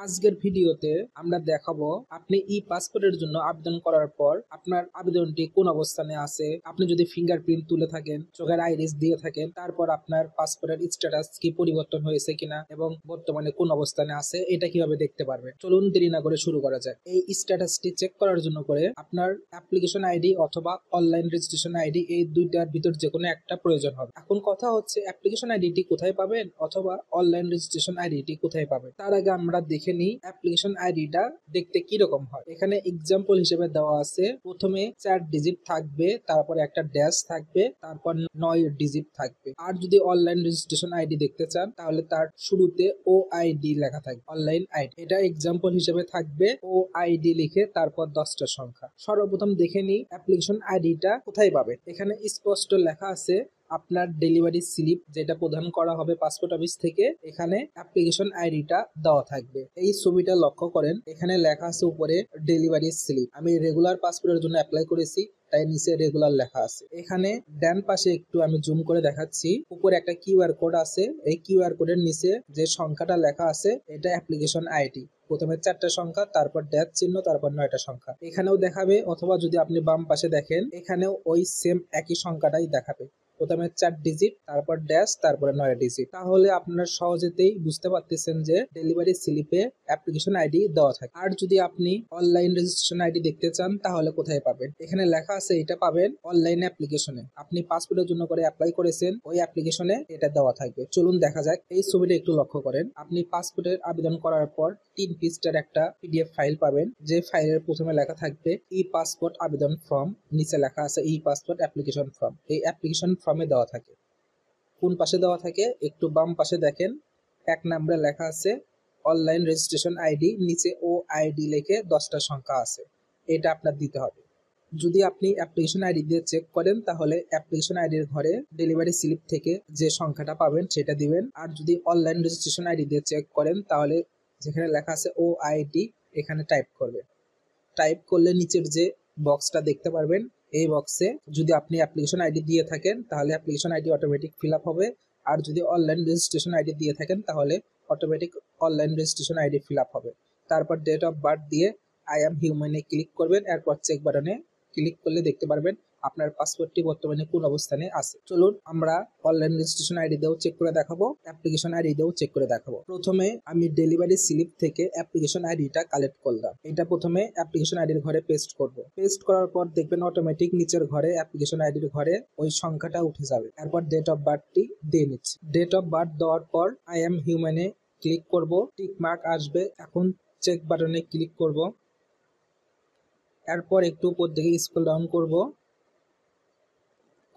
আজকের ভিডিওতে আমরা দেখাবো আপনি ই পাসপোর্টের জন্য আবেদন করার পর আপনার আবেদনটি কোন অবস্থানে আছে। আপনি যদি ফিঙ্গারপ্রিন্ট তুলে থাকেন, চোখের আইরিস দিয়ে থাকেন, তারপর আপনার পাসপোর্টের স্ট্যাটাস কি পরিবর্তন হয়েছে কিনা এবং বর্তমানে কোন অবস্থানে আছে এটা কিভাবে দেখতে পারবেন। চলুন দেরি না করে শুরু করা যায়। এই স্ট্যাটাসটি চেক করার জন্য করে আপনার অ্যাপ্লিকেশন আইডি অথবা অনলাইন রেজিস্ট্রেশন আইডি এই দুইটার ভিতর যে কোনো একটা প্রয়োজন হবে। এখন কথা হচ্ছে অ্যাপ্লিকেশন আইডিটি কোথায় পাবেন অথবা অনলাইন রেজিস্ট্রেশন আইডিটি কোথায় পাবেন। তার আগে আমরা দেখে নিই অ্যাপ্লিকেশন আইডিটা দেখতে কি রকম হয়। এখানে এক্সাম্পল হিসেবে দেওয়া আছে, প্রথমে 4 ডিজিট থাকবে, তারপরে একটা ড্যাশ থাকবে, তারপর 9 ডিজিট থাকবে। আর যদি অনলাইন রেজিস্ট্রেশন আইডি দেখতে চান তাহলে তার শুরুতে ও আইডি লেখা থাকবে, অনলাইন আইডি। এটা এক্সাম্পল হিসেবে থাকবে, ও আইডি লিখে তারপর 10টা সংখ্যা। সর্বপ্রথম দেখে নিই অ্যাপ্লিকেশন আইডিটা কোথায় পাবে। এখানে স্পষ্ট লেখা আছে আপনার ডেলিভারি স্লিপ যেটা প্রদান করা হবে পাসপোর্ট অফিস থেকে, এখানে অ্যাপ্লিকেশন আইডিটা দেওয়া থাকবে। এই ছবিটা লক্ষ্য করেন, এখানে লেখা আছে উপরে ডেলিভারি স্লিপ। আমি রেগুলার পাসপোর্টের জন্য অ্যাপ্লাই করেছি তাই নিচে রেগুলার লেখা আছে। এখানে ডান পাশে একটু আমি জুম করে দেখাচ্ছি, উপরে একটা কিউআর কোড আছে। এই কিউআর কোডের নিচে যে সংখ্যাটা লেখা আছে এটা অ্যাপ্লিকেশন আইডি। প্রথমে 4টা সংখ্যা, তারপর ড্যাশ চিহ্ন, তারপর 9টা সংখ্যা এখানেও দেখাবে, অথবা যদি আপনি বাম পাশে দেখেন এখানেও ওই সেম একই সংখ্যাটাই দেখাবে। প্রথমে 4 ডিজিট, তারপর ড্যাশ, তারপরে 9 ডিজিট। তাহলে আপনারা সহজেতেই বুঝতে পারতেছেন যে ডেলিভারি স্লিপে অ্যাপ্লিকেশন আইডি দেওয়া থাকে। আর যদি আপনি অনলাইন রেজিস্ট্রেশন আইডি দেখতে চান তাহলে কোথায় পাবেন। এখানে লেখা আছে এটা পাবেন অনলাইন অ্যাপ্লিকেশনে। আপনি পাসপোর্টের জন্য করে অ্যাপ্লাই করেছেন, ওই অ্যাপ্লিকেশনে এটা দেওয়া থাকবে। চলুন দেখা যাক। এই ছবিটা একটু লক্ষ্য করেন, আপনি পাসপোর্টের আবেদন করার পর 3 পৃষ্ঠার একটা পিডিএফ ফাইল পাবেন, যে ফাইলের প্রথমে লেখা থাকবে ই পাসপোর্ট আবেদন ফর্ম, নিচে লেখা আছে ই পাসপোর্ট অ্যাপ্লিকেশন ফর্ম। এই অ্যাপ্লিকেশন ফর্মে দেওয়া থাকে। কোন পাশে দেওয়া থাকে একটু বাম পাশে দেখেন, 1 নম্বরে লেখা আছে অনলাইন রেজিস্ট্রেশন আইডি, নিচে ও আইডি লিখে 10টা সংখ্যা আছে, এটা আপনার দিতে হবে। যদি আপনি অ্যাপ্লিকেশন আইডি দিয়ে চেক করেন তাহলে অ্যাপ্লিকেশন আইডির ঘরে ডেলিভারি স্লিপ থেকে যে সংখ্যাটা পাবেন সেটা দিবেন। আর যদি অনলাইন রেজিস্ট্রেশন আইডি দিয়ে চেক করেন তাহলে যেখানে লেখা আছে ও আইডি এখানে টাইপ করবেন। টাইপ করলে নিচের যে বক্সটা দেখতে পারবেন, এই বক্সে যদি আপনি অ্যাপ্লিকেশন আইডি দিয়ে থাকেন তাহলে application ID automatic fill up হবে। আর যদি অনলাইন রেজিস্ট্রেশন আইডি দিয়ে থাকেন তাহলে automatic online registration ID fill up হবে। তারপর ডেট অফ বার্থ দিয়ে আই অ্যাম হিউম্যানে ক্লিক করবেন, এরপর চেক বাটনে ক্লিক করলে দেখতে পারবেন আপনার পাসপোর্টটি বর্তমানে কোন অবস্থানে আছে। চলুন আমরা অনলাইন রেজিস্ট্রেশন আইডি দিয়েও চেক করে দেখাবো, অ্যাপ্লিকেশন আইডি দিয়েও চেক করে দেখাবো। প্রথমে আমি ডেলিভারি স্লিপ থেকে অ্যাপ্লিকেশন আইডিটা কালেক্ট করলাম। এটা প্রথমে অ্যাপ্লিকেশন আইডির ঘরে পেস্ট করব। পেস্ট করার পর দেখবেন অটোমেটিক নিচের ঘরে অ্যাপ্লিকেশন আইডির ঘরে ওই সংখ্যাটা উঠে যাবে। এরপর ডেট অফ বার্থটি দিয়ে নিচ্ছি। ডেট অফ বার্থ দেওয়ার পর আই অ্যাম হিউম্যানে ক্লিক করব, টিক মার্ক আসবে। এখন চেক বাটনে ক্লিক করব, এরপর একটু উপর দিকে স্ক্রল ডাউন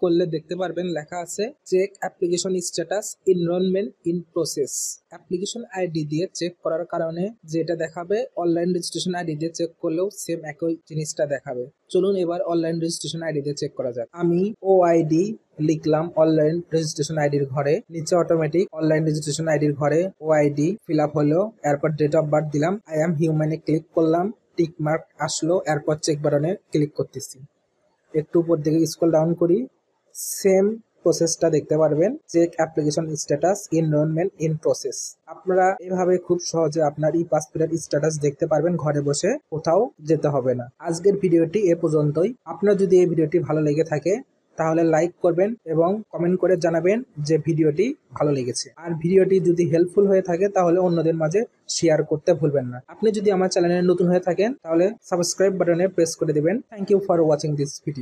করলে দেখতে পারবেন লেখা আছে check application status enrolment in process. Application ID দিয়ে চেক করার কারণে যেটা দেখাবে অনলাইন রেজিস্ট্রেশন আইডি দিয়ে চেক করলেও সেম একই জিনিসটা দেখাবে। চলুন এবার অনলাইন রেজিস্ট্রেশন আইডি দিয়ে চেক করা যাক। আমি ও আইডি লিখলাম অনলাইন রেজিস্ট্রেশন আইডির ঘরে, নিচে অটোমেটিক অনলাইন রেজিস্ট্রেশন আইডির ঘরে ও আইডি ফিল আপ হলো। এরপর ডেট অফ বার্থ দিলাম, আই অ্যাম হিউম্যানে ক্লিক করলাম, টিক মার্ক আসলো। এরপর চেক বাটনে ক্লিক করতেছি। একটু উপর দিকে স্ক্রল ডাউন করি, সেম প্রসেসটা দেখতে পারবেন, check application status enrolment in process. আপনারা এভাবে খুব সহজে আপনার ই পাসপোর্টের স্ট্যাটাস দেখতে পারবেন, ঘরে বসে কোথাও যেতে হবে না। আজকের ভিডিওটি এ পর্যন্তই। আপনার যদি এই ভিডিওটি ভালো লেগে থাকে তাহলে লাইক করবেন এবং কমেন্ট করে জানাবেন যে ভিডিওটি ভালো লেগেছে। আর ভিডিওটি যদি হেল্পফুল হয়ে থাকে তাহলে অন্যদের মাঝে শেয়ার করতে ভুলবেন না। আপনি যদি আমার চ্যানেলে নতুন হয়ে থাকেন তাহলে সাবস্ক্রাইব বাটনে প্রেস করে দিবেন। Thank you for watching this video.